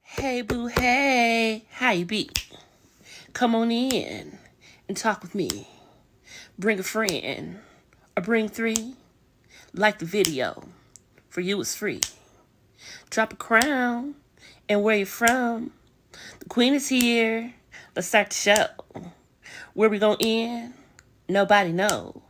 Hey boo, hey, how you be? Come on in and talk with me. Bring a friend or bring three. Like the video, for you it's free. Drop a crown and where you from. The queen is here. Let's start the show. Where we gonna end? Nobody know.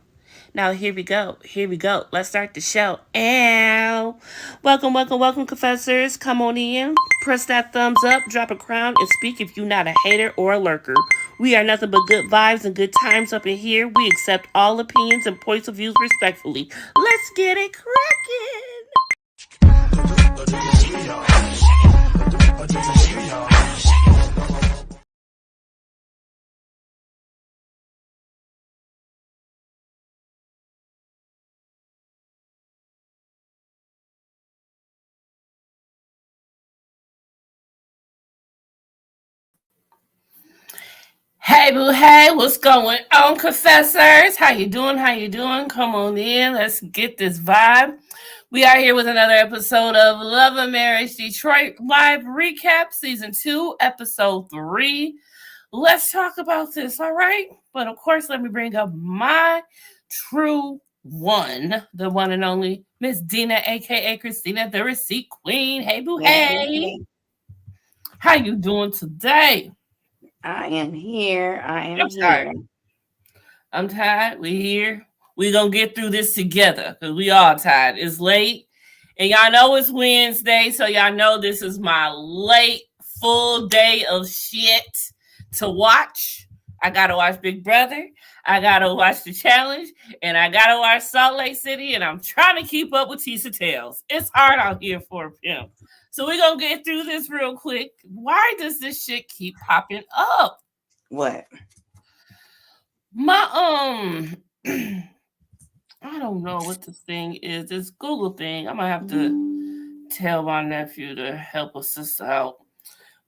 Now here we go. Here we go. Let's start the show. Ow. Welcome, confessors. Come on in. Press that thumbs up, drop a crown, and speak if you're not a hater or a lurker. We are nothing but good vibes and good times up in here. We accept all opinions and points of views respectfully. Let's get it cracking. Hey boo, hey, what's going on, confessors? How you doing? Come on in. Let's get this vibe. We are here with another episode of Love and Marriage Detroit Live Recap, Season 2, Episode 3. Let's talk about this, all right? But of course, let me bring up my true one, the one and only Miss Dina, aka Christina, the Receipt Queen. Hey boo, hey. How you doing today? I am here. I'm tired. I'm tired. We here. We gonna get through this together because we all tired. It's late, and y'all know it's Wednesday, so y'all know this is my late full day of shit to watch. I gotta watch Big Brother. I gotta watch The Challenge, and I gotta watch Salt Lake City, and I'm trying to keep up with Tisa Tales. It's hard out here for a pimp. So we're gonna get through this real quick. Why does this shit keep popping up? What? My I don't know what this thing is. This Google thing. I'm gonna have to tell my nephew to help a sister out.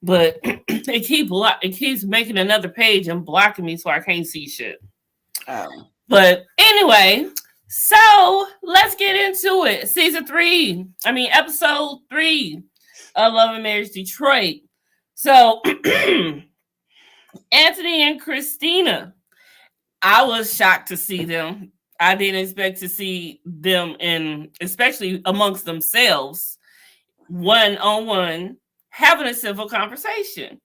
But it keeps making another page and blocking me so I can't see shit. Oh. But anyway, so let's get into it. Episode 3 of Love and Marriage Detroit. So Anthony and Christina, I was shocked to see them. I didn't expect to see them especially amongst themselves, one-on-one, having a civil conversation.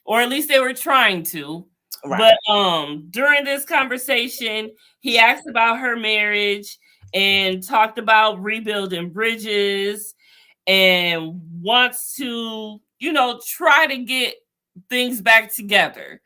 Or at least they were trying to. Right. But during this conversation, he asked about her marriage and talked about rebuilding bridges and wants to, try to get things back together.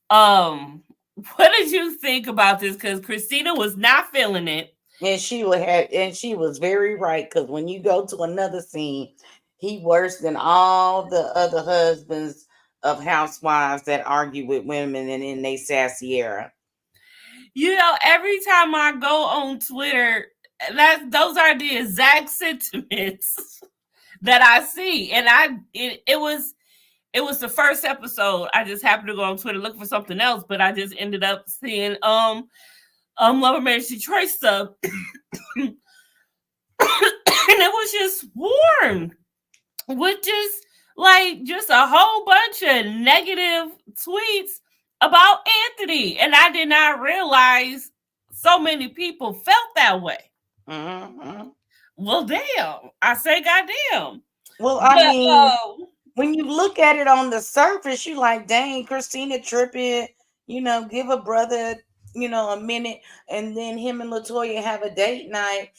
What did you think about this? Because Christina was not feeling it. And she was very right, because when you go to another scene, he worse than all the other husbands of housewives that argue with women and in they sassy era. Every time I go on Twitter, those are the exact sentiments that I see. And it was the first episode. I just happened to go on Twitter looking for something else, but I just ended up seeing Love and Marriage Detroit stuff. And it was just warm with just a whole bunch of negative tweets about Anthony. And I did not realize so many people felt that way. Mm-hmm. Well, damn. I say goddamn. Well, when you look at it on the surface, you like, dang, Christina tripping, give a brother, a minute. And then him and LaToya have a date night.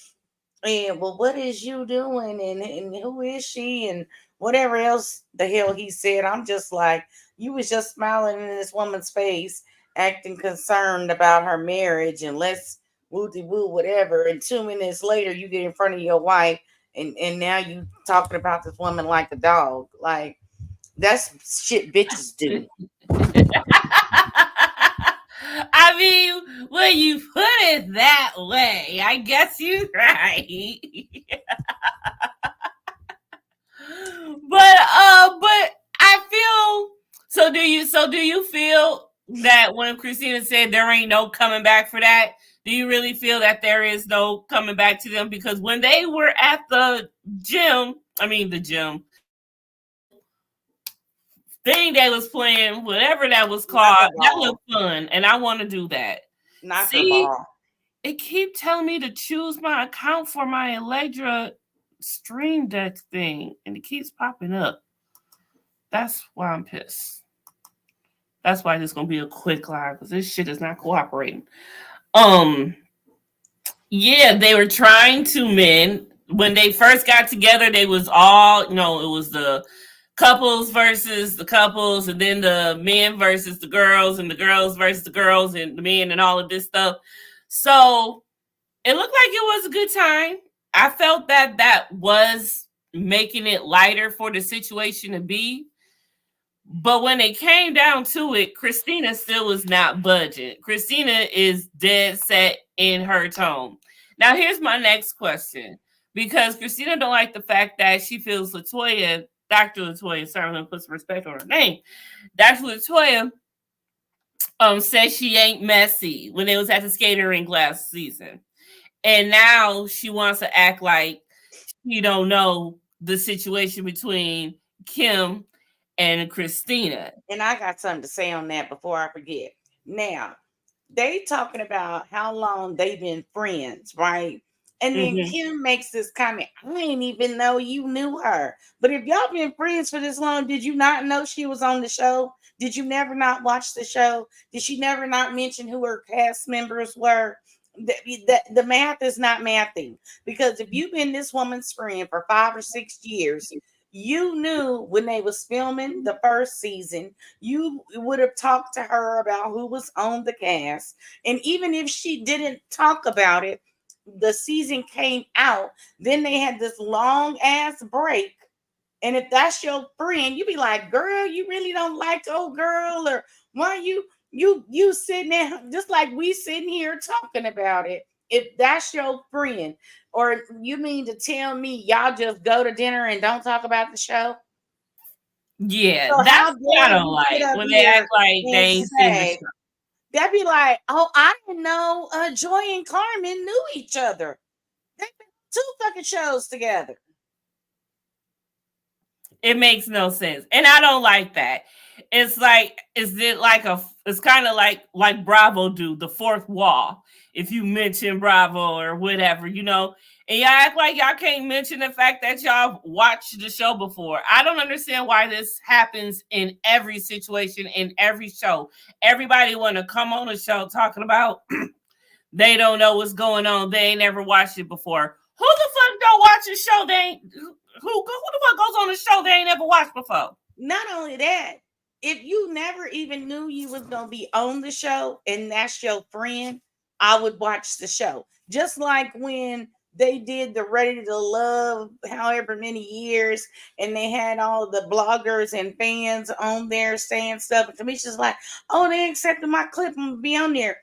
And, well, what is you doing? And who is she? And whatever else the hell he said. I'm just like, you was just smiling in this woman's face, acting concerned about her marriage, and let's woo-de-woo, whatever. And 2 minutes later, you get in front of your wife, and now you talking about this woman like a dog. Like, that's shit bitches do. I mean, when you put it that way, I guess you're right. But I feel so. Do you feel that when Christina said there ain't no coming back for that? Do you really feel that there is no coming back to them? Because when they were at the gym, thing they was playing, whatever that was called, that looked fun, and I want to do that. See, ball. it keep telling me to choose my account for my Electra Stream Deck thing, and it keeps popping up. That's why I'm pissed. That's why this is gonna be a quick live because this shit is not cooperating. Yeah, they were trying to mend. When they first got together, they was all, it was the couples versus the couples, and then the men versus the girls, and the girls versus the girls, and the men, and all of this stuff. So it looked like it was a good time. I felt that was making it lighter for the situation to be. But when it came down to it, Christina still was not budging. Christina is dead set in her tone. Now, here's my next question. Because Christina don't like the fact that she feels Latoya, Dr. Latoya, sorry, I'm going to put some respect on her name. Dr. Latoya said she ain't messy when it was at the skating rink last season. And now she wants to act like she don't know the situation between Kim and Christina. And I got something to say on that before I forget. Now, they talking about how long they've been friends, right? And then Kim makes this comment, I didn't even know you knew her. But if y'all been friends for this long, did you not know she was on the show? Did you never not watch the show? Did she never not mention who her cast members were? The math is not mathing. Because if you've been this woman's friend for 5 or 6 years, you knew when they was filming the first season, you would have talked to her about who was on the cast. And even if she didn't talk about it, the season came out, then they had this long ass break. And if that's your friend, you be like, girl, you really don't like old girl, or why you sitting there just like we sitting here talking about it. If that's your friend, or you mean to tell me y'all just go to dinner and don't talk about the show? Yeah, so that's what I don't like when they act like they ain't seen the show. That'd be like, oh, I didn't know Joy and Carmen knew each other. They've been 2 fucking shows together. It makes no sense. And I don't like that. It's like, it's kind of like Bravo do, the fourth wall. If you mention Bravo or whatever, and y'all act like y'all can't mention the fact that y'all watched the show before. I don't understand why this happens in every situation, in every show. Everybody want to come on a show talking about they don't know what's going on. They ain't never watched it before. Who the fuck don't watch a show they ain't... Who the fuck goes on a show they ain't never watched before? Not only that, if you never even knew you was going to be on the show and that's your friend, I would watch the show. Just like when they did the Ready to Love, however many years, and they had all the bloggers and fans on there saying stuff. And Kamisha's like, oh, they accepted my clip and be on there.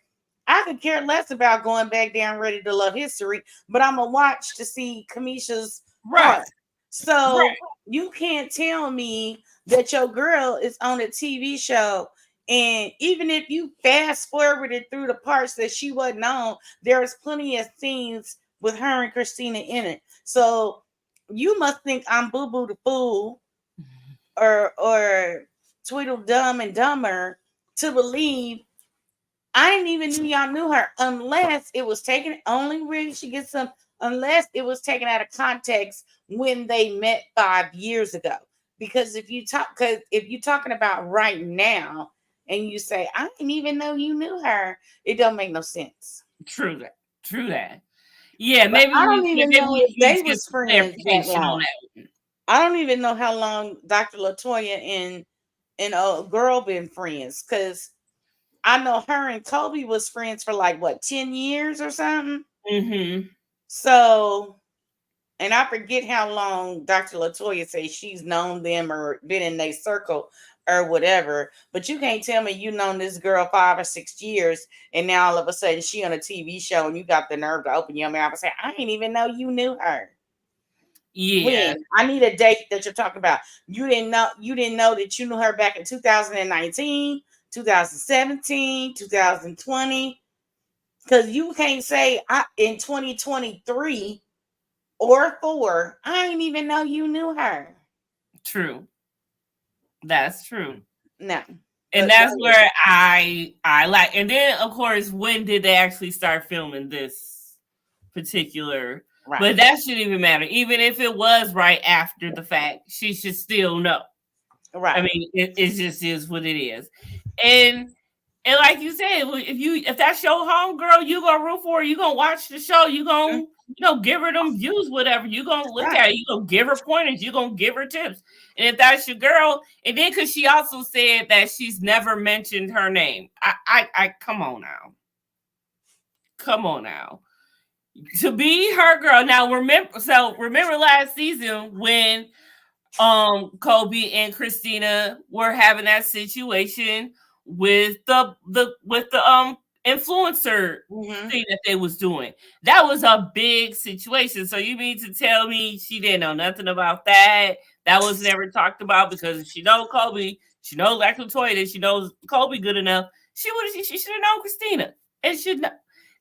I could care less about going back down Ready to Love history, but I'm going to watch to see Kamisha's part. So you can't tell me that your girl is on a TV show, and even if you fast forwarded through the parts that she wasn't on, there's plenty of scenes with her and Christina in it. So you must think I'm Boo Boo the Fool or Tweedledum and Dumber to believe I didn't even knew y'all knew her, unless it was taken. Only way she gets some, unless it was taken out of context when they met 5 years ago. Because if you're talking about right now and you say I didn't even know you knew her, it don't make no sense. True that. Yeah, maybe I don't even know if they was friends that long. I don't even know how long Dr. Latoya and a girl been friends, because I know her and Kobe was friends for like 10 years or something. So, and I forget how long Dr. Latoya says she's known them or been in their circle or whatever. But you can't tell me you known this girl 5 or 6 years, and now all of a sudden she on a TV show and you got the nerve to open your mouth and say, I didn't even know you knew her. Yeah. When? I need a date that you're talking about. You didn't know that you knew her back in 2019. 2017, 2020, because you can't say in 2023 or 4, I didn't even know you knew her. True. That's true. No. And that's where I like. And then, of course, when did they actually start filming this particular? Right. But that shouldn't even matter. Even if it was right after the fact, she should still know. Right. I mean, it just is what it is. And like you said, if that's your home girl, you gonna root for her. You gonna watch the show. You gonna give her them views, whatever. You gonna look at it. You gonna give her pointers. You gonna give her tips. And if that's your girl, and then because she also said that she's never mentioned her name. I come on now. Come on now. To be her girl. Now remember last season when Kobe and Christina were having that situation with the influencer thing that they was doing. That was a big situation. So you mean to tell me she didn't know nothing about that? That was never talked about, because she knows Kobe, she knows like Latoya, she knows Kobe good enough. She should have known Christina. And should know.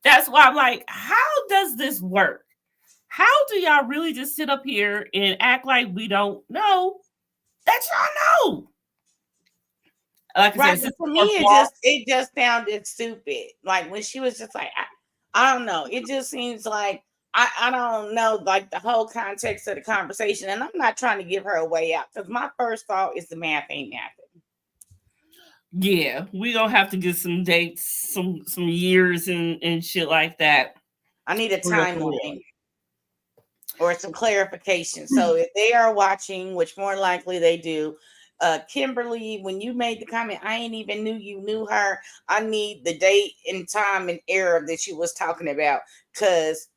That's why I'm like, how does this work? How do y'all really just sit up here and act like we don't know that y'all know? Like I said, for me, it just sounded stupid. Like when she was just like, I don't know. It just seems like I don't know, like the whole context of the conversation. And I'm not trying to give her a way out, because my first thought is the math ain't mathing. Yeah, we gonna have to get some dates, some years and shit like that. I need a timeline or some clarification. So if they are watching, which more likely they do, Kimberly, when you made the comment, I ain't even knew you knew her. I need the date and time and era that you was talking about, because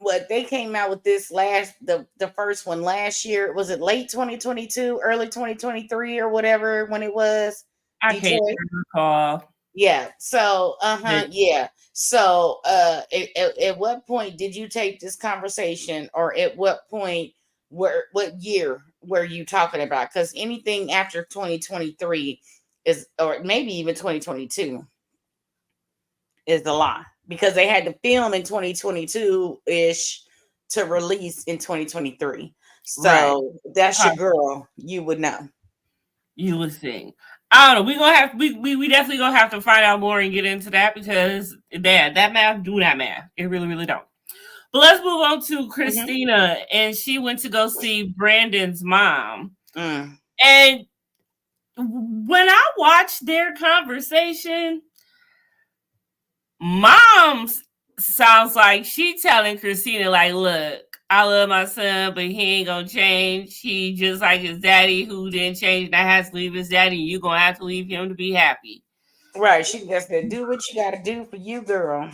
what they came out with this the first one last year, was it late 2022, early 2023 or whatever when it was? I can't recall. Yeah. So, yeah. So, at what point did you take this conversation, or at what point, what year were you talking about? Because anything after 2023 is, or maybe even 2022, is a lie, because they had to film in 2022 ish to release in 2023. So that's your girl. You would know. You would think. I don't know. We definitely gonna have to find out more and get into that, because that math do that math. It really, really don't. But let's move on to Christina, and she went to go see Brandon's mom. And when I watched their conversation, Mom sounds like she telling Christina, like, look, I love my son, but he ain't gonna change. He just like his daddy, who didn't change, and I have to leave his daddy. You gonna have to leave him to be happy. Right. She just said, do what you gotta do for you, girl.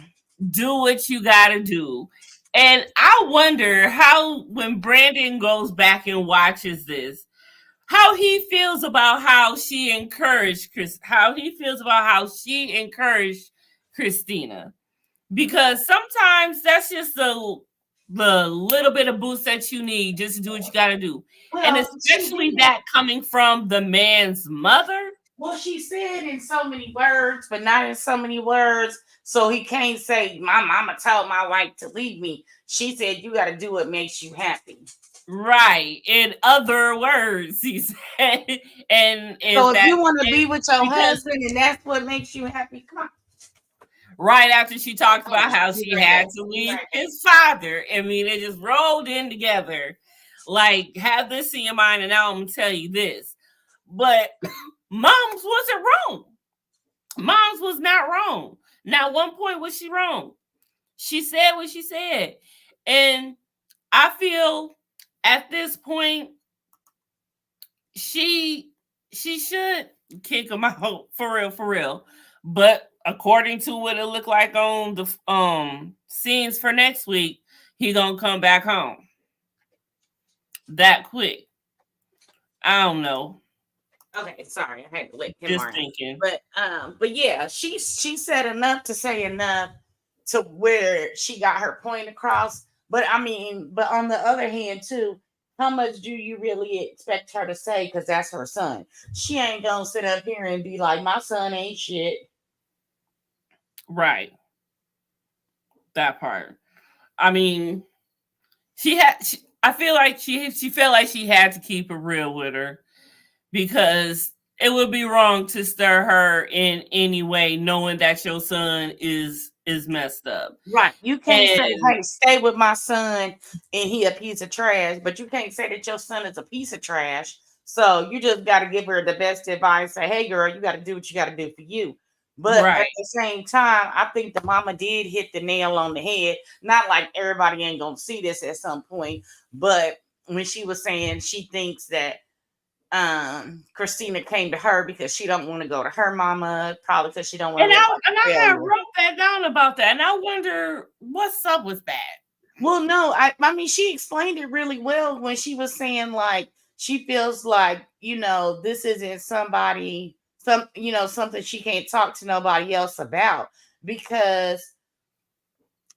Do what you gotta do. And I wonder how, when Brandon goes back and watches this, how he feels about how she encouraged Christina. Because sometimes that's just the little bit of boost that you need just to do what you got to do. Well, and especially that coming from the man's mother. Well, she said in so many words, but not in so many words. So he can't say, my mama told my wife to leave me. She said, you got to do what makes you happy. Right. In other words, he said. And so if you want to be with your husband and that's what makes you happy, come on. Right after she talked about how she had to leave his father. I mean, it just rolled in together. Like, have this in your mind, and now I'm going to tell you this. But Mom's wasn't wrong. Mom's was not wrong. Not one point was she wrong. She said what she said. And I feel at this point, she should kick him out, for real. But according to what it looked like on the scenes for next week, he gonna come back home that quick. I don't know. Okay, sorry, I had to let him. Just thinking. But yeah, she said enough to say enough to where she got her point across. But I mean, but on the other hand, too, how much do you really expect her to say? Because that's her son. She ain't gonna sit up here and be like, my son ain't shit. Right. That part. I mean, I feel like she felt like she had to keep it real with her, because it would be wrong to stir her in any way, knowing that your son is messed up. Right. You can't say, And hey, stay with my son and he a piece of trash, but you can't say that your son is a piece of trash. So you just got to give her the best advice. Say, hey, girl, you got to do what you got to do for you. But at right, the same time, I think the mama did hit the nail on the head. Not like everybody ain't going to see this at some point, but when she was saying she thinks that Christina came to her because she don't want to go to her mama, probably because she don't want to look like and a I had failure. wrote that down about that, and I wonder what's up with that. Well, no, I mean she explained it really well when she was saying like she feels like, this isn't something she can't talk to nobody else about, because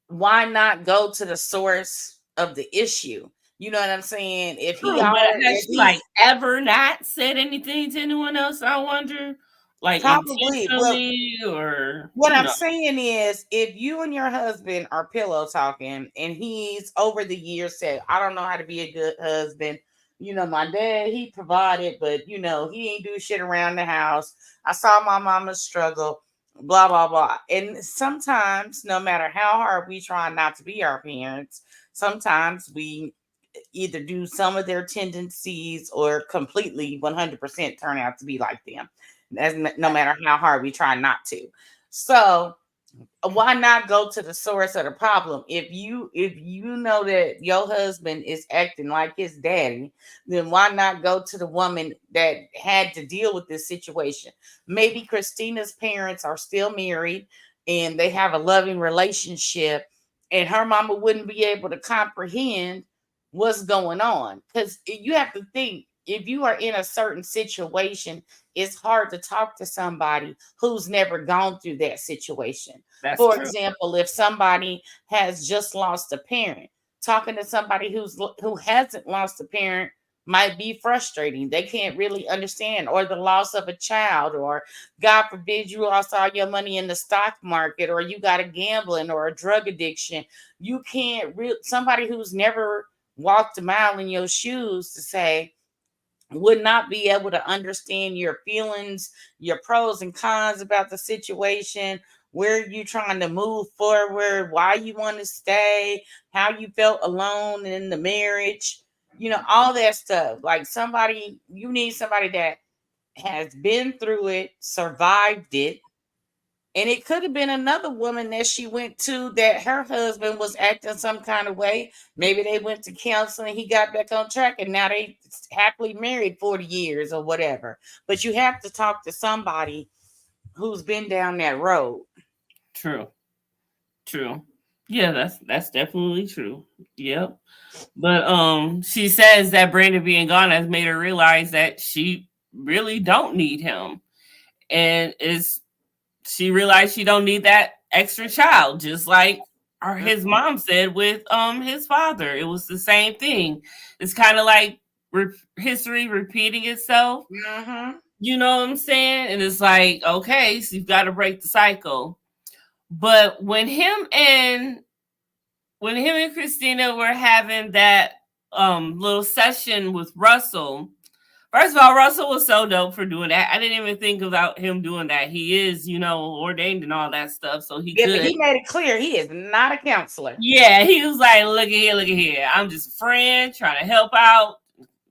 why not go to the source of the issue? You know what I'm saying? True, but has she like ever not said anything to anyone else? I wonder, like Probably, well, intentionally, or what I'm saying is, if you and your husband are pillow talking and he's over the years said, I don't know how to be a good husband. My dad, he provided, but he ain't do shit around the house. I saw my mama struggle, blah, blah, blah. And sometimes, no matter how hard we try not to be our parents, sometimes we either do some of their tendencies or completely 100% turn out to be like them. No matter how hard we try not to. So why not go to the source of the problem? If you know that your husband is acting like his daddy, then why not go to the woman that had to deal with this situation? Maybe Christina's parents are still married and they have a loving relationship, and her mama wouldn't be able to comprehend what's going on, because you have to think, if you are in a certain situation, it's hard to talk to somebody who's never gone through that situation. that's For true. example, if somebody has just lost a parent, talking to somebody who hasn't lost a parent might be frustrating. They can't really understand, or the loss of a child, or God forbid you lost all your money in the stock market, or you got a gambling or a drug addiction. You can't somebody who's never walked a mile in your shoes to say, would not be able to understand your feelings, your pros and cons about the situation, where you trying to move forward, why you want to stay, how you felt alone in the marriage, all that stuff. Like you need somebody that has been through it, survived it. And it could have been another woman that she went to that her husband was acting some kind of way. Maybe they went to counseling, he got back on track, and now they happily married 40 years or whatever. But you have to talk to somebody who's been down that road. True. True. Yeah, that's definitely true. Yep. But she says that Brandon being gone has made her realize that she really don't need him. And is she realized she don't need that extra child, just like his mom said with his father. It was the same thing. It's kind of like history repeating itself. Mm-hmm. You know what I'm saying? And it's like, okay, so you've got to break the cycle. But when him and Christina were having that little session with Russell, first of all, Russell was so dope for doing that. I didn't even think about him doing that. He is, ordained and all that stuff, so he Yeah, but could. he made it clear he is not a counselor. Yeah, he was like, look at here, look at here. I'm just a friend trying to help out.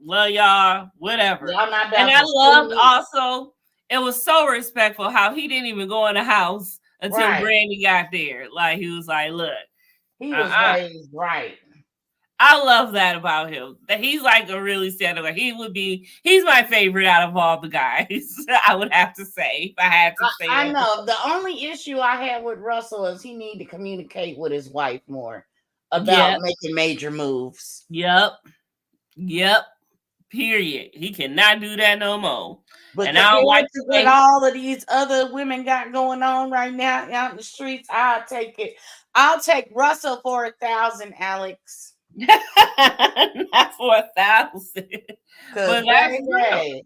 Love y'all, whatever. Y'all not And down I for loved school. also, it was so respectful how he didn't even go in the house until Right. Brandy got there. Like, he was like, look, He was uh-uh. raised right. I love that about him. That he's like a really stand-up. He's my favorite out of all the guys. I would have to say, if I had to say I that. know. The only issue I have with Russell is he need to communicate with his wife more about Yep. making major moves. Yep. Yep. Period. He cannot do that no more. But And I compared don't like to the what way all of these other women got going on right now out in the streets, I'll take it. I'll take Russell for 1,000, Alex. not for 1,000. Because But that's real. baby,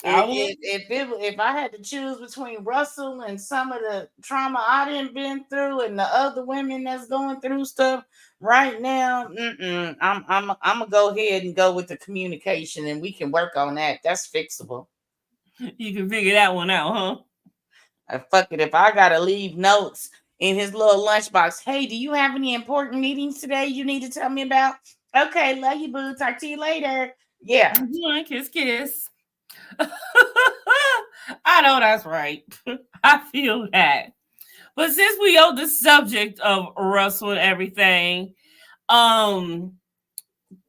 I would. if I had to choose between Russell and some of the trauma I didn't been through and the other women that's going through stuff right now, I'm gonna go ahead and go with the communication, and we can work on that. That's fixable. You can figure that one out, huh? Fuck it. If I gotta leave notes in his little lunchbox, hey, do you have any important meetings today you need to tell me about? Okay, love you, boo. Talk to you later. Yeah. Kiss, kiss. I know that's right. I feel that. But since we on the subject of Russell and everything, um,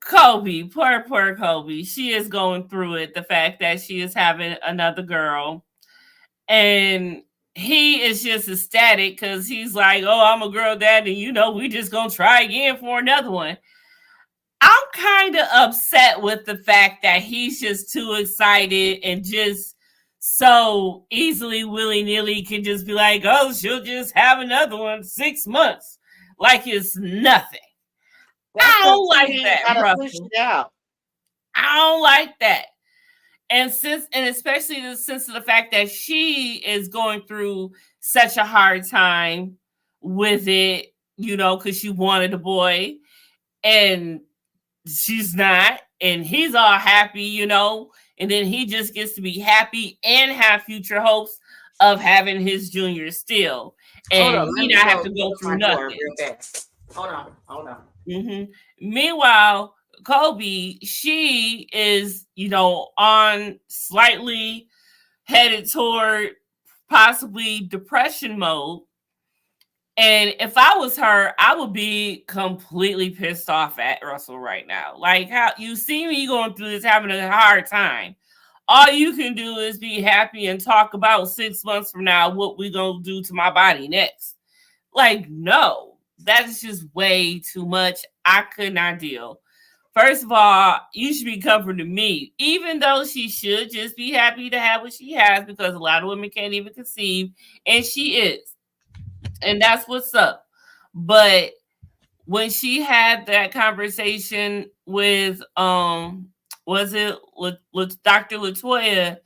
Kobe, poor Kobe, she is going through it. The fact that she is having another girl, and he is just ecstatic because he's like, "Oh, I'm a girl dad, and we just gonna try again for another one." I'm kind of upset with the fact that he's just too excited and just so easily willy nilly can just be like, "Oh, she'll just have another one 6 months," like it's nothing. That's I because don't he like ain't that, gotta push Russell. it out. I don't like that. And especially since of the fact that she is going through such a hard time with it, because she wanted a boy and she's not, and he's all happy, and then he just gets to be happy and have future hopes of having his junior still, Hold and on, let he me not go have to to go my through door nothing. real fast. Hold on. Meanwhile, Kobe, she is, on slightly headed toward possibly depression mode. And if I was her, I would be completely pissed off at Russell right now. Like, how you see me going through this, having a hard time. All you can do is be happy and talk about 6 months from now what we gonna do to my body next. Like, no, that's just way too much. I could not deal. First of all, you should be comforting me, even though she should just be happy to have what she has, because a lot of women can't even conceive, and she is, and that's what's up. But when she had that conversation with was it with Dr. Latoya,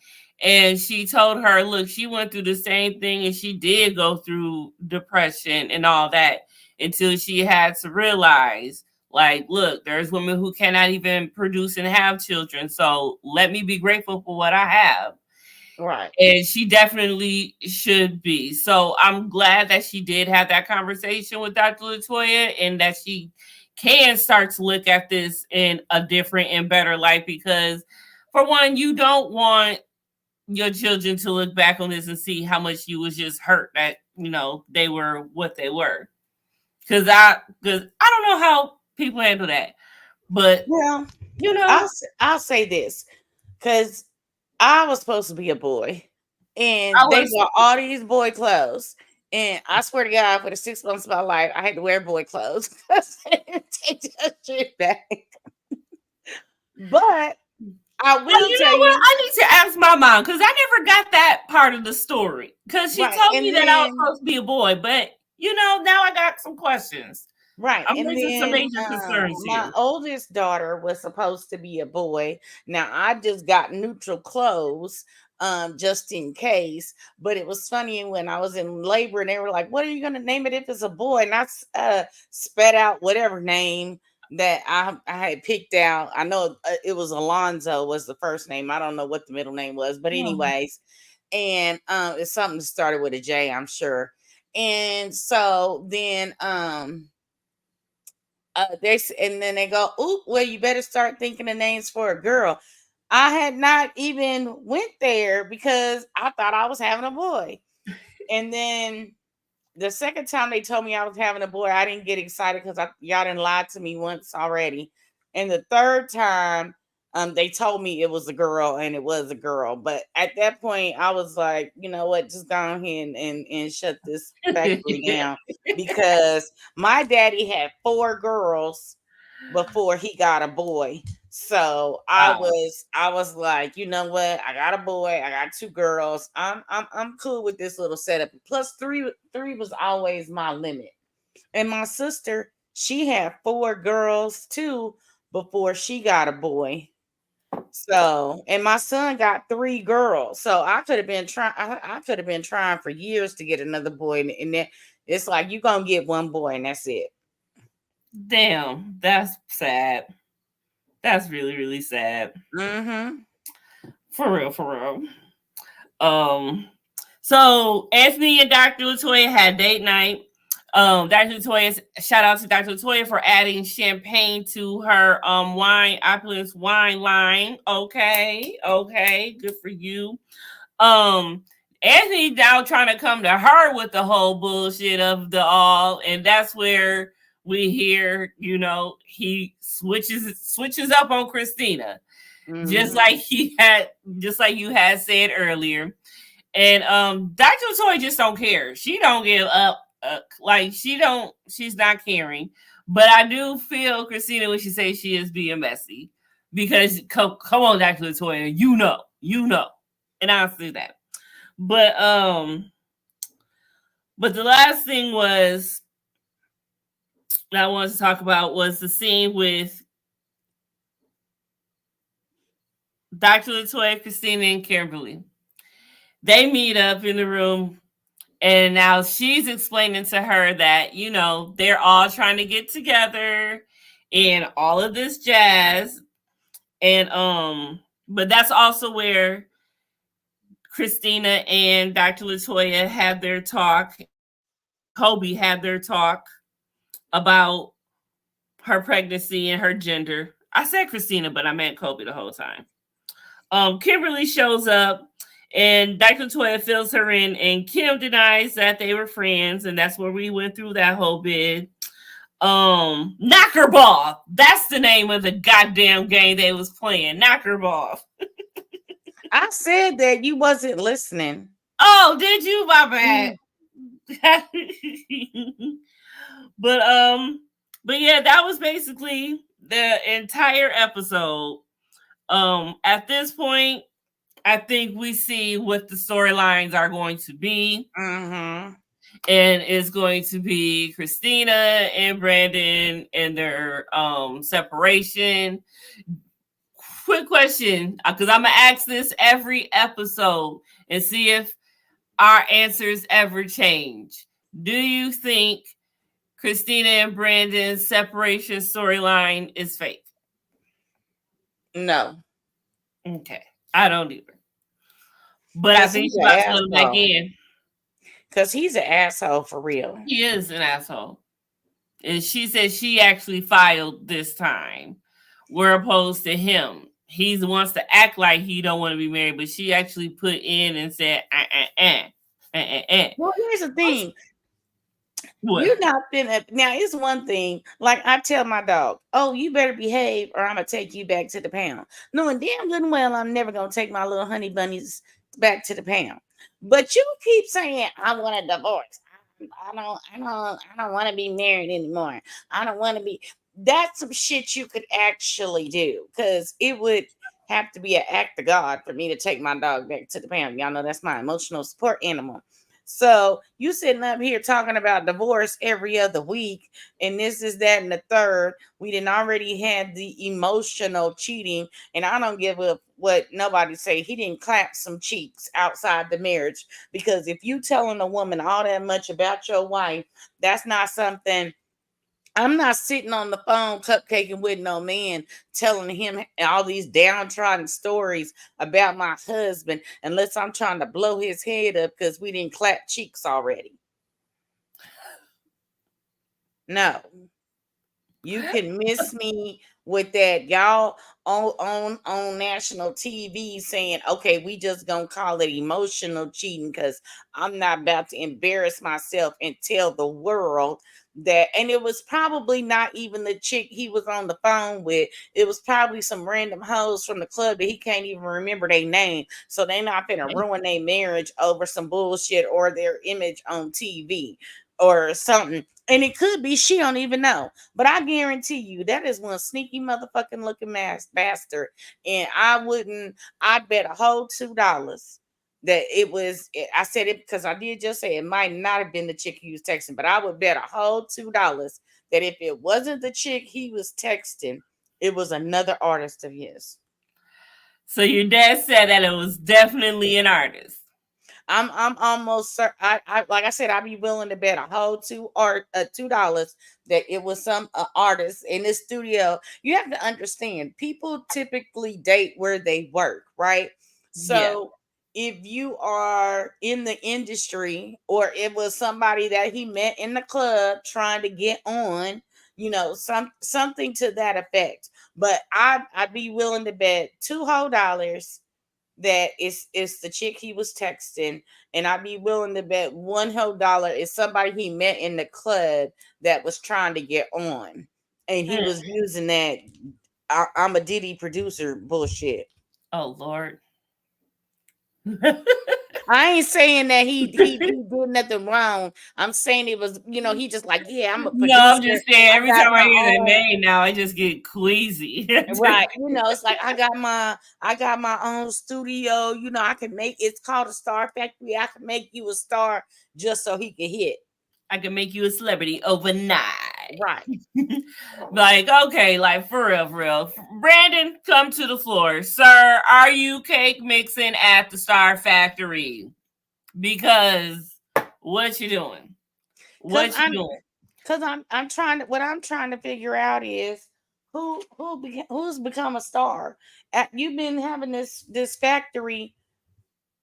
and she told her, look, she went through the same thing and she did go through depression and all that, until she had to realize, like, look, there's women who cannot even produce and have children, so let me be grateful for what I have. Right. And she definitely should be. So I'm glad that she did have that conversation with Dr. Latoya, and that she can start to look at this in a different and better light, because for one, you don't want your children to look back on this and see how much you was just hurt that, they were what they were. Because I don't know how people handle that. But Well, you know, I'll say this, because I was supposed to be a boy, I and they was bought all these boy clothes. And I swear to God, for the 6 months of my life, I had to wear boy clothes. Take that shit back. But I Oh, will you tell know what? you, I need to ask my mom, because I never got that part of the story. Because she right, told me and that I was then supposed to be a boy, but now I got some questions. right, I'm and raising some then major concerns my here. oldest daughter was supposed to be a boy. Now I just got neutral clothes, just in case. But it was funny when I was in labor and they were like, "What are you gonna name it if it's a boy?" And I spat out whatever name that I had picked out. I know it was Alonzo was the first name. I don't know what the middle name was, but Oh. anyways, and it's something that started with a J, I'm sure. And so then and then they go, "Oop, well, you better start thinking of names for a girl." I had not even went there because I thought I was having a boy. And then the second time they told me I was having a boy, I didn't get excited because y'all done lied to me once already. And the third time, they told me it was a girl, and it was a girl. But at that point, I was like, you know what, just go ahead and shut this factory down, because my daddy had 4 girls before he got a boy. So Wow. I was like, you know what? I got a boy, I got 2 girls. I'm cool with this little setup. Plus three was always my limit. And my sister, she had 4 girls too before she got a boy. So, and my son got 3 girls. So I could have been trying. I could have been trying for years to get another boy, and then it's like you gonna get one boy, and that's it. Damn, that's sad. That's really, really sad. Mm-hmm. For real, for real. Um, so Anthony and Dr. Latoya had date night. Dr. Latoya, shout out to Dr. Latoya for adding champagne to her wine opulence wine line. Okay, good for you. Um, Anthony now trying to come to her with the whole bullshit of the all, and that's where we hear, he switches up on Christina, just like just like you had said earlier. And Dr. Latoya just don't care. She don't give up. She's not caring. But I do feel Christina when she says she is being messy. Because come on, Dr. Latoya, you know. And I'll see that. But the last thing was that I wanted to talk about was the scene with Dr. Latoya, Christina, and Kimberly. They meet up in the room, and now she's explaining to her that, they're all trying to get together and all of this jazz. And but that's also where Christina and Dr. Latoya had their talk. Kobe had their talk about her pregnancy and her gender. I said Christina, but I meant Kobe the whole time. Kimberly shows up and Dr. Latoya fills her in, and Kim denies that they were friends, and that's where we went through that whole bit. Knockerball. That's the name of the goddamn game they was playing. Knockerball. I said that you wasn't listening. Oh, did you? My bad. But yeah, that was basically the entire episode. At this point, I think we see what the storylines are going to be. Mm-hmm. And it's going to be Christina and Brandon and their separation. Quick question, because I'm going to ask this every episode and see if our answers ever change. Do you think Christina and Brandon's separation storyline is fake? No. Okay. I don't either. But I think she's about to let him back in. Because he's an asshole for real. He is an asshole. And she said she actually filed this time. We're opposed to him. He wants to act like he don't want to be married, but she actually put in and said, Well, here's the thing. What? You're not finna. Now, it's one thing. Like I tell my dog, oh, you better behave or I'm going to take you back to the pound. Knowing damn good and well I'm never going to take my little honey bunnies back to the pound. But you keep saying, I want a divorce. I don't want to be married anymore. I don't want to be. That's some shit you could actually do, because it would have to be an act of God for me to take my dog back to the pound. Y'all know that's my emotional support animal. So you sitting up here talking about divorce every other week, and this is that and the third. We didn't already had the emotional cheating, and I don't give up what nobody say. He didn't clap some cheeks outside the marriage, because if you telling a woman all that much about your wife, that's not something. I'm not sitting on the phone cupcaking with no man telling him all these downtrodden stories about my husband unless I'm trying to blow his head up because we didn't clap cheeks already. No. You can miss me with that. Y'all on national TV saying, okay, we just gonna call it emotional cheating because I'm not about to embarrass myself and tell the world that. And it was probably not even the chick he was on the phone with. It was probably some random hoes from the club that he can't even remember their name. So they not gonna ruin their marriage over some bullshit or their image on TV or something. And it could be she don't even know. But I guarantee you that is one sneaky motherfucking looking bastard. And I'd bet a whole $2 that it was. I said it because I did just say it might not have been the chick he was texting, but I would bet a whole $2 that if it wasn't the chick he was texting, it was another artist of his. So your dad said that it was definitely an artist. I'm almost certain. I like I said, I'd be willing to bet a whole $2 that it was some artist in this studio. You have to understand, people typically date where they work, right? So if you are in the industry or it was somebody that he met in the club trying to get on, something to that effect. But I'd be willing to bet $2 whole that it's the chick he was texting, and I'd be willing to bet $1 whole is somebody he met in the club that was trying to get on, and he was using that I'm a Diddy producer bullshit. Oh Lord. I ain't saying that he did nothing wrong. I'm saying it was, he just like, yeah, I'm a No, I'm producer. just saying. I Every got time I my hear that own. name, now I just get queasy. Right. It's like I got my own studio. I can make it's called a Star Factory. I can make you a star just so he can hit. I can make you a celebrity overnight. Right. Like, okay, like for real, for real. Brandon, come to the floor. Sir, are you cake mixing at the Star Factory? Because what you doing? Cause What you I'm doing? cause I'm trying to what I'm trying to figure out is who's become a star. You've been having this factory.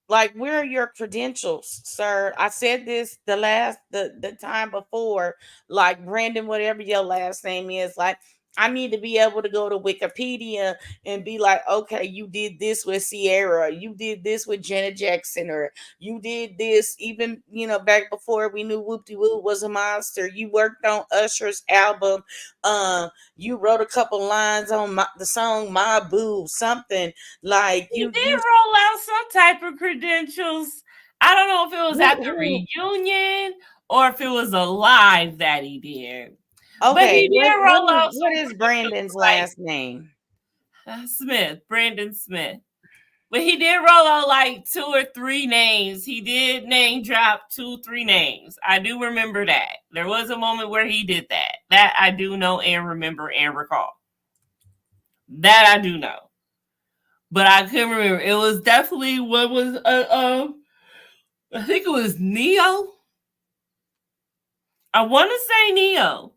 Like, where are your credentials, sir? I said this the time before. Like, Brandon, whatever your last name is, like, I need to be able to go to Wikipedia and be like, okay, you did this with Sierra, you did this with Janet Jackson, or you did this even, back before we knew Whoop De Woo was a monster. You worked on Usher's album. You wrote a couple lines on the song My Boo, something like He did you roll out some type of credentials. I don't know if it was at the who reunion or if it was a live that he did. But Okay, he what did what roll is out what some is credentials Brandon's like last name? Smith, Brandon Smith. But he did roll out like 2 or 3 names. He did name drop 2, 3 names. I do remember that. There was a moment where he did that. That I do know and remember and recall. That I do know. But I couldn't remember. It was definitely what was I think it was Neo. I want to say Neo.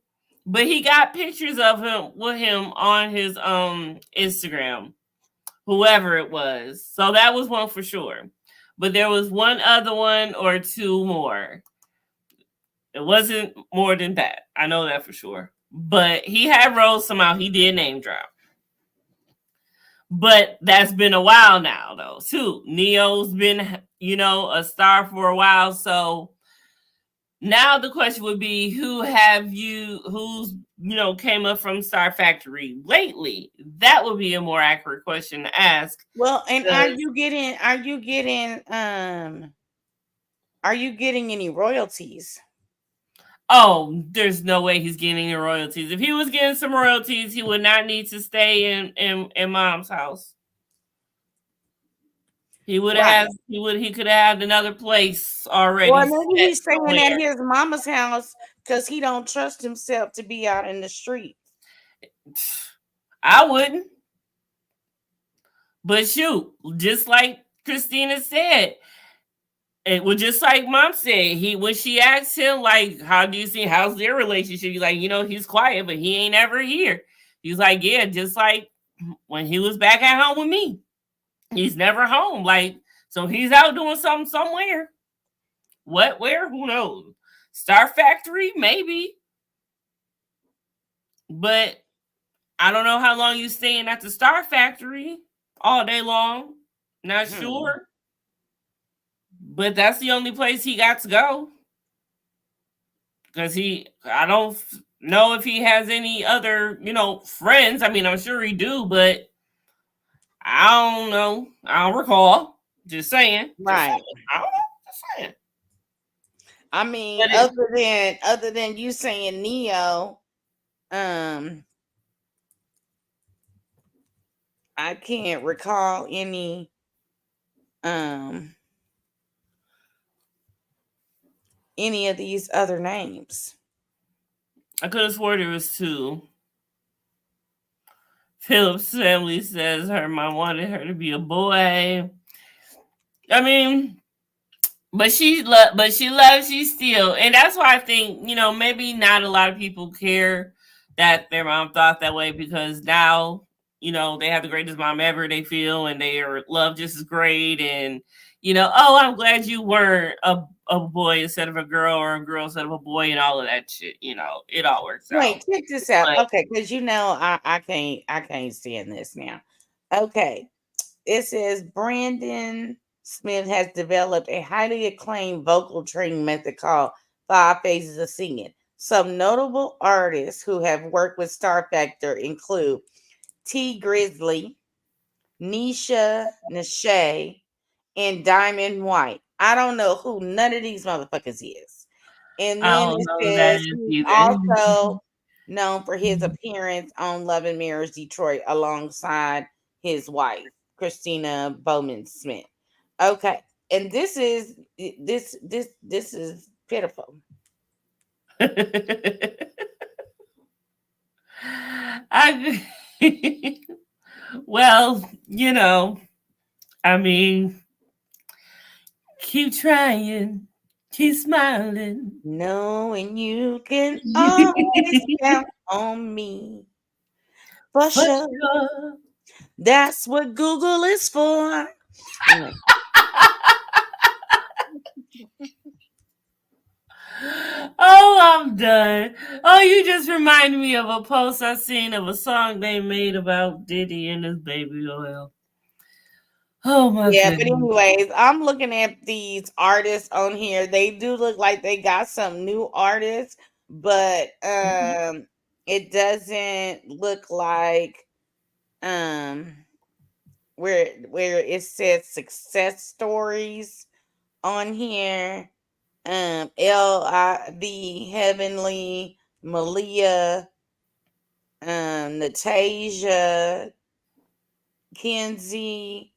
But he got pictures of him with him on his Instagram, whoever it was. So that was one for sure. But there was one other one or 2 more. It wasn't more than that. I know that for sure. But he had rolled some out. He did name drop. But that's been a while now, though, too. Neo's been, a star for a while. So now the question would be, who's, came up from Star Factory lately? That would be a more accurate question to ask. Well, and are you getting any royalties? Oh, there's no way he's getting any royalties. If he was getting some royalties, he would not need to stay in mom's house. He would have Right. he could have had another place Well, already maybe set he's staying at somewhere. his mama's house because he don't trust himself to be out in the street. I wouldn't. But shoot, just like Christina said, it was just like mom said, when she asked him, like, how do you see how's their relationship? He's like, he's quiet, but he ain't ever here. He's like, yeah, just like when he was back at home with me. He's never home. Like, so he's out doing something somewhere. What, where? Who knows? Star Factory, maybe. But I don't know how long you staying at the Star Factory all day long. Not sure. But that's the only place he got to go. Because I don't know if he has any other, friends. I mean, I'm sure he do, but I don't know. I don't recall. Just saying. Just saying. Right. I don't know. Just saying. I mean, But other than you saying Neo, I can't recall um any of these other names. I could have swore there was 2. Philip's family says her mom wanted her to be a boy. I mean, but she loves you still, and that's why I think maybe not a lot of people care that their mom thought that way because now they have the greatest mom ever, they feel, and they are loved just as great. And, oh, I'm glad you weren't a boy instead of a girl, or a girl instead of a boy, and all of that shit. It all works out. Wait, check this out. But Okay, because I can't stand this now. Okay. It says Brandon Smith has developed a highly acclaimed vocal training method called Five Phases of Singing. Some notable artists who have worked with Star Factor include T Grizzly, Nisha Nashay, and Diamond White. I don't know who none of these motherfuckers is. And I then don't it know who that says is he's either. also known for his appearance on Love and Mirrors Detroit alongside his wife, Christina Bowman Smith. Okay. And this is pitiful. I well, I mean, keep trying, keep smiling. Knowing you can always count on me. For For sure. sure. That's what Google is for. Anyway. Oh, I'm done. Oh, you just reminded me of a post I seen of a song they made about Diddy and his baby oil. Oh my Yeah, but goodness. anyways, I'm looking at these artists on here. They do look like they got some new artists, but it doesn't look like um where it says success stories on here. L.I.B. Heavenly, Malia, Natasia, Kenzie,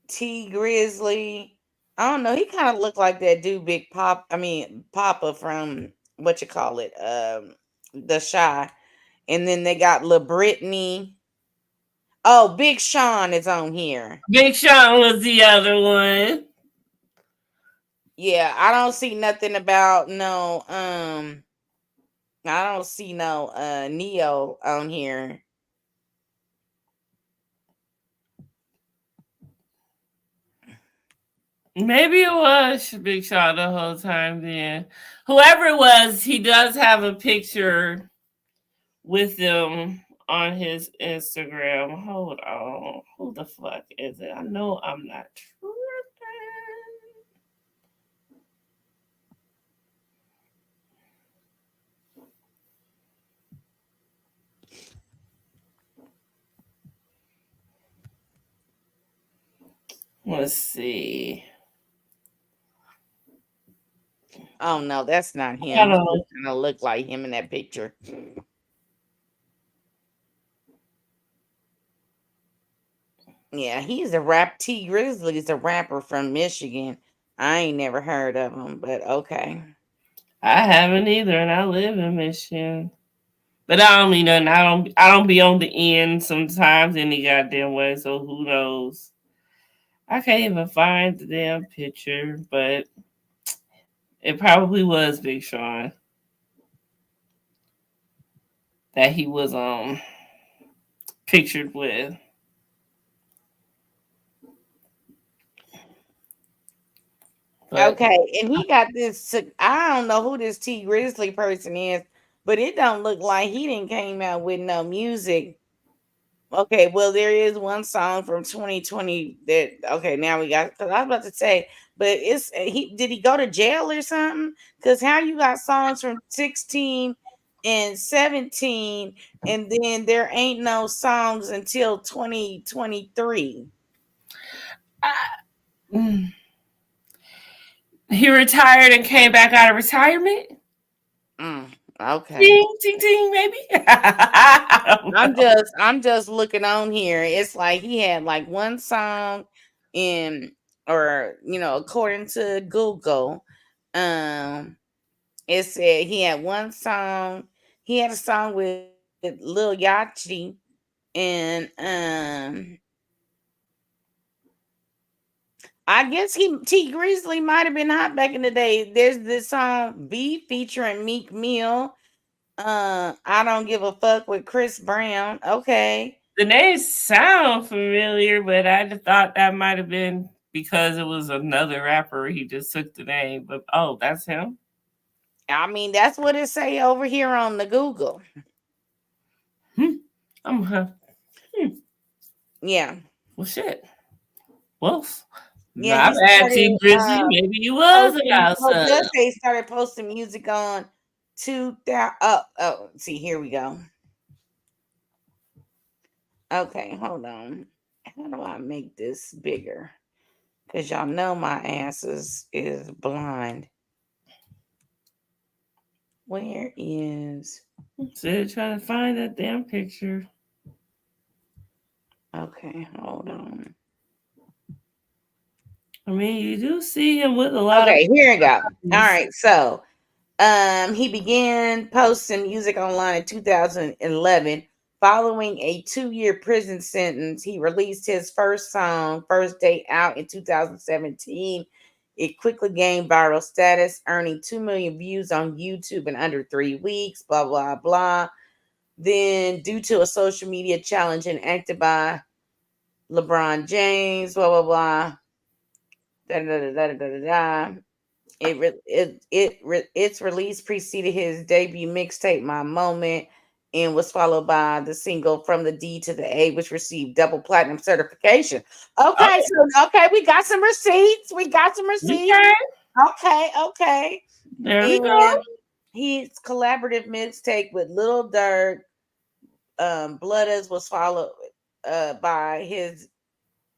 T Grizzly. I don't know. He kind of looked like that dude, Big Pop. I mean, Papa from what you call it, The Shy. And then they got La Brittany. Oh, Big Sean is on here. Big Sean was the other one. Yeah, I don't see nothing about no. I don't see no Neo on here. Maybe it was Big Sean the whole time then. Whoever it was, he does have a picture with them on his Instagram. Hold on. Who the fuck is it? I know I'm not tripping. Let's see. Oh no, that's not I him. He don't just kind of look like him in that picture. Yeah, he's a rap. T Grizzly is a rapper from Michigan. I ain't never heard of him, but okay. I haven't either, and I live in Michigan. But I don't mean nothing. I don't be on the end sometimes any goddamn way, so who knows? I can't even find the damn picture, but it probably was Big Sean that he was pictured with. But Okay, and he got this. I don't know who this T Grizzly person is, but it don't look like he didn't came out with no music. Okay, well there is one song from 2020 that okay now we got because I was about to say, but it's he did he go to jail or something? Because how you got songs from 16 and 17, and then there ain't no songs until 2023. mm, he retired and came back out of retirement. Mm, okay. Ding, ding, ding, maybe. I don't know. I'm just looking on here. It's like he had like one song in or according to Google, um it said he had one song. He had a song with Lil Yachty and I guess he T Grizzly might have been hot back in the day. There's this song B featuring Meek Mill. I don't give a fuck with Chris Brown. Okay. The names sound familiar, but I just thought that might have been because it was another rapper. He just took the name, but oh, that's him. I mean, that's what it say over here on the Google. Hmm. I'm Yeah. well, shit. Well, Yeah, my he bad, T started Grizzly. Maybe you was posting. about Oh, it something. does say he started posting music on 2000. Oh, see, here we go. Okay, hold on. How do I make this bigger? Because y'all know my ass is blind. Where is. Still trying to find that damn picture. Okay, hold on. I mean, you do see him with a lot of. Okay, here we go. All right, so he began posting music online in 2011. Following a 2-year prison sentence, he released his first song, First Day Out, in 2017. It quickly gained viral status, earning 2 million views on YouTube in under 3 weeks, blah, blah, blah. Then, due to a social media challenge enacted by LeBron James, blah, blah, blah. Da, da, da, da, da, da, da. Its release preceded his debut mixtape "My Moment" and was followed by the single "From the D to the A," which received double platinum certification. Oh, Okay, so okay, we got some receipts. We got some receipts. okay. Okay, okay. There we go. And his collaborative mixtape with Lil Durk, Blooders, was followed by his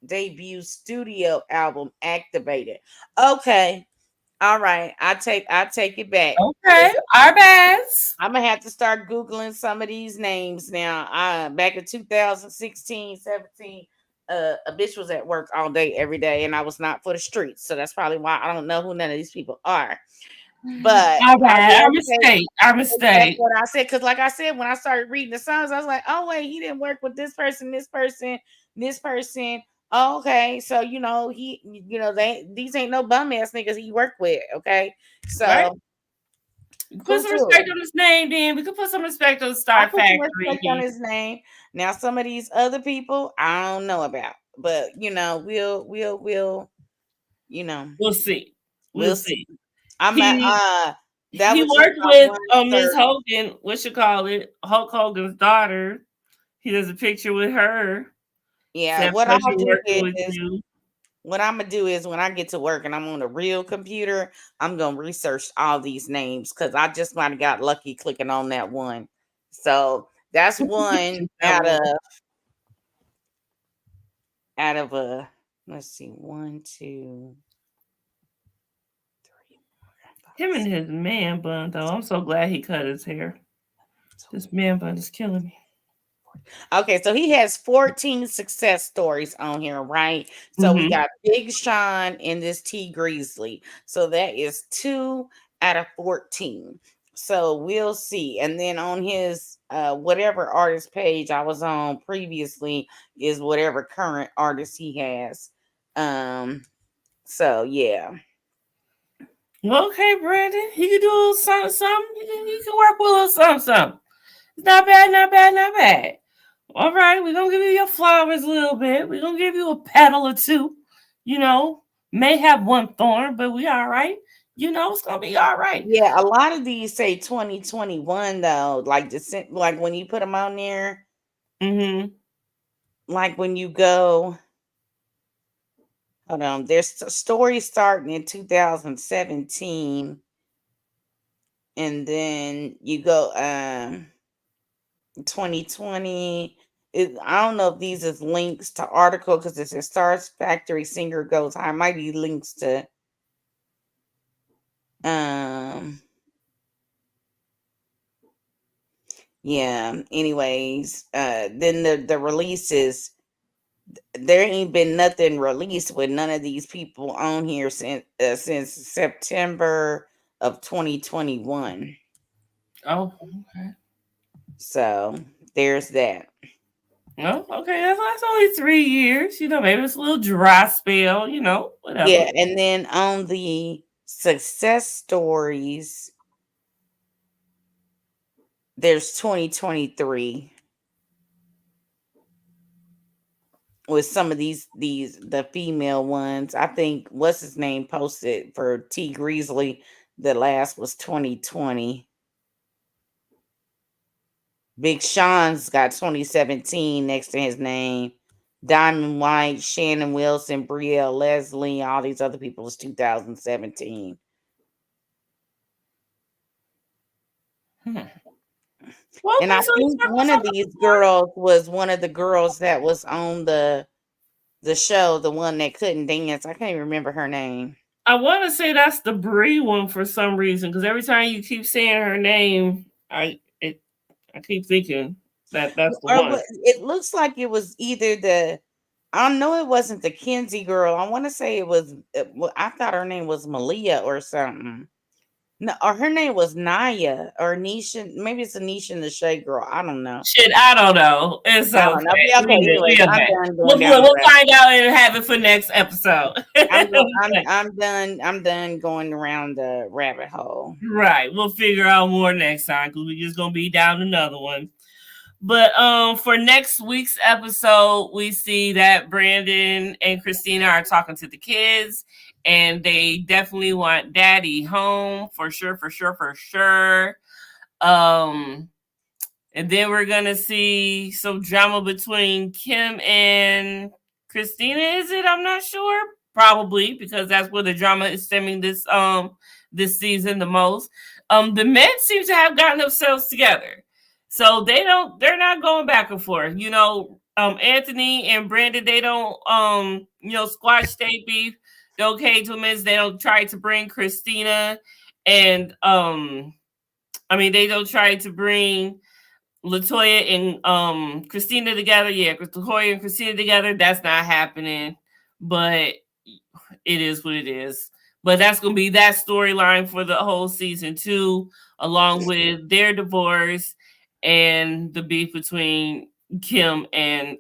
debut studio album "Activated." Okay. All right, I take it back. Okay. Our bads. I'm gonna have to start googling some of these names now. Back in 2016, 17, a bitch was at work all day, every day, and I was not for the streets. So that's probably why I don't know who none of these people are. But Our I bad. Our will say mistake. Our that's mistake. what I said. Because, like I said, when I started reading the songs, I was like, oh, wait, he didn't work with this person, this person, this person. Oh, okay. So, these ain't no bum ass niggas he worked with. Okay. Right? So, We can put cool, some cool. respect on his name, then. We can put some respect on I Star put some Factory. respect on his name. Now, some of these other people I don't know about, but we'll We'll see. We'll we'll see. see. I'm at He that he was just worked my with one Miss search. Hogan, what you call it, Hulk Hogan's daughter. He does a picture with her. Yeah, Said what I'm pleasure gonna do working with is you. what I'm gonna do is when I get to work and I'm on a real computer, I'm gonna research all these names because I just might have got lucky clicking on that one. So that's one That one. out of a let's see, 1, 2, 3, 4, 5, Him and 6. his man bun though. I'm so glad he cut his hair. This man bun is killing me. Okay, so he has 14 success stories on here, right? So we Mm-hmm. got Big Sean and this T Grizzly. So that is 2 out of 14. So we'll see. And then on his whatever artist page I was on previously is whatever current artist he has. So yeah. Well, okay, Brandon. He can do a little something, something. He can work with a little something, something. It's not bad, not bad, not bad. All right, we're gonna give you your flowers a little bit. We're gonna give you a petal or two. You know, may have one thorn, but we all right. You know, it's gonna be all right. Yeah, a lot of these say 2021 though, like when you put them on there, Mm-hmm. like when you go. Hold on. There's a story starting in 2017, and then you go 2020. I don't know if these is links to article because it says Stars Factory singer goes high. Might be links to um yeah. Anyways, then the releases, there ain't been nothing released with none of these people on here since September of 2021. Oh, okay. So there's that. No, okay. That's only 3 years. You know, maybe it's a little dry spell. You know, whatever. Yeah, and then on the success stories, there's 2023 with some of the female ones. I think what's his name posted for T Greasley. The last was 2020. Big Sean's got 2017 next to his name. Diamond White, Shannon Wilson, Brielle Leslie, all these other people was 2017. What And I was think one of these girls was one of the girls that was on the show, the one that couldn't dance. I can't even remember her name. I want to say that's the Brie one for some reason, because every time you keep saying her name, I keep thinking that's the one. It looks like it was either the. I know it wasn't the Kinsey girl. I want to say it was. I thought her name was Malia or something. No, or her name was Naya or Nisha. Maybe it's Anisha and the Shea girl. I don't know. Shit, I don't know. It's I okay. don't know. Yeah, okay. Anyway, I'm done going down. We'll find out and have it for next episode. I'm done. I'm done going around the rabbit hole. Right. We'll figure out more next time because we're just gonna be down another one. But for next week's episode, we see that Brandon and Christina are talking to the kids, and they definitely want daddy home for sure. And then we're gonna see some drama between Kim and Christina. Is it? I'm not sure. Probably because that's where the drama is stemming this season the most. The men seem to have gotten themselves together. So they're not going back and forth. You know, Anthony and Brandon, they don't squash state beef. The okay to admit they don't try to bring Christina and they don't try to bring LaToya and Christina together. Yeah, LaToya and Christina together. That's not happening. But it is what it is. But that's going to be that storyline for the whole season 2, along with their divorce and the beef between Kim and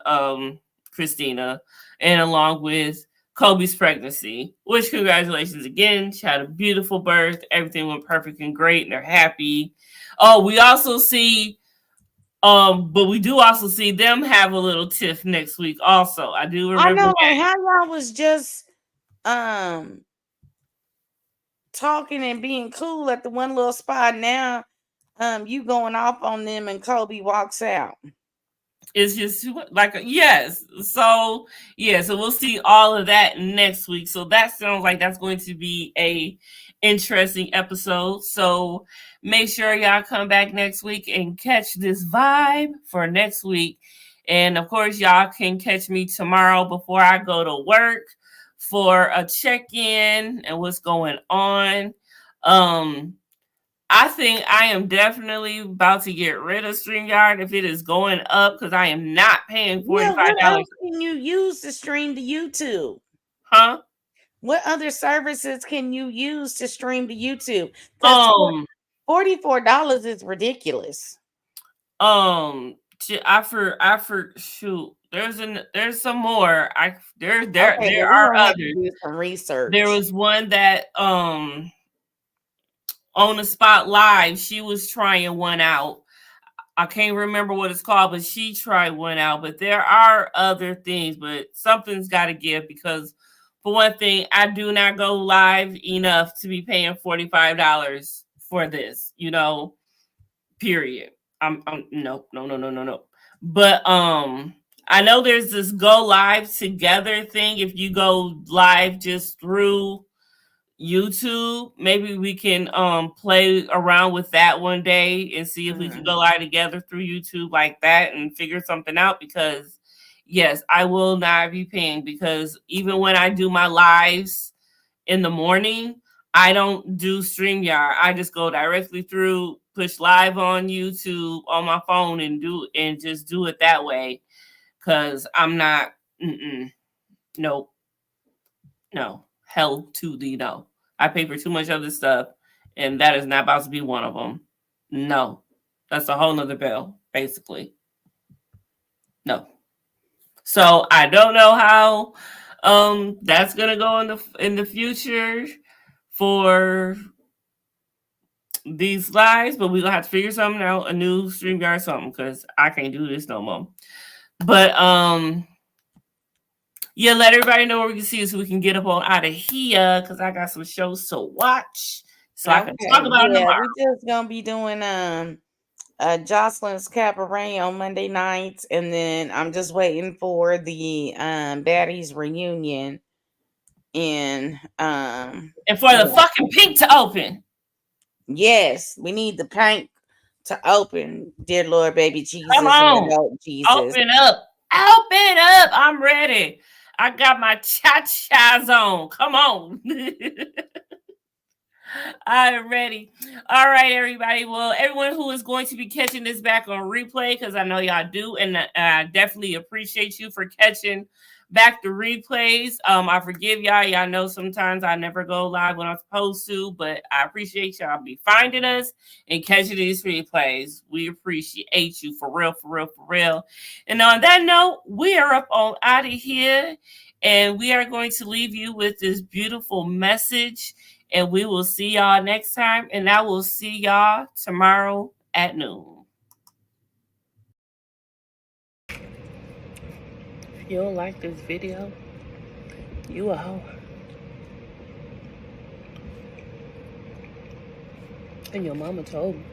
Christina, and along with Kobe's pregnancy, which congratulations again. She had a beautiful birth. Everything went perfect and great, and they're happy. Oh, we also see but we do also see them have a little tiff next week also. I do remember I know how y'all was just talking and being cool at the one little spot. Now you going off on them and Kobe walks out. It's just like yes. So we'll see all of that next week. So that sounds like that's going to be a interesting episode. So make sure y'all come back next week and catch this vibe for next week. And of course, y'all can catch me tomorrow before I go to work for a check-in and what's going on. I think I am definitely about to get rid of StreamYard if it is going up because I am not paying $45. Yeah, what else can you use to stream to YouTube? Huh? What other services can you use to stream to YouTube? Because $44 is ridiculous. Shoot. There's some more. There are others. Do some research. There was one that on the spot live, she was trying one out. I can't remember what it's called, but she tried one out. But there are other things, but something's got to give because, for one thing, I do not go live enough to be paying $45 for this. Period. No. But I know there's this go live together thing. If you go live just through YouTube, maybe we can play around with that one day and see if we can go live together through YouTube like that and figure something out, because yes, I will not be paying, because even when I do my lives in the morning, I don't do StreamYard. I just go directly through, push live on YouTube on my phone and just do it that way, because I'm not no hell to the no. I pay for too much other stuff, and that is not about to be one of them. No. That's a whole nother bill, basically. No. So I don't know how that's gonna go in the future for these lives, but we're gonna have to figure something out, a new StreamYard something, because I can't do this no more. But yeah, let everybody know where we can see us so we can get up on out of here, because I got some shows to watch. So I can talk about them tomorrow. We just gonna be doing Jocelyn's Cabaret on Monday nights, and then I'm just waiting for the Baddies reunion and for the fucking pink to open. Yes, we need the pink to open, dear Lord, baby Jesus. Come on, Lord Jesus. Open up. I'm ready. I got my cha-chas on. Come on. I'm ready. All right, everybody. Well, everyone who is going to be catching this back on replay, because I know y'all do, and I definitely appreciate you for catching back the replays. I forgive y'all. Y'all know sometimes I never go live when I'm supposed to, but I appreciate y'all be finding us and catching these replays. We appreciate you for real, for real, for real. And on that note, we are up on out of here, and we are going to leave you with this beautiful message. And we will see y'all next time. And I will see y'all tomorrow at noon. If you don't like this video, you a hoe. And your mama told me.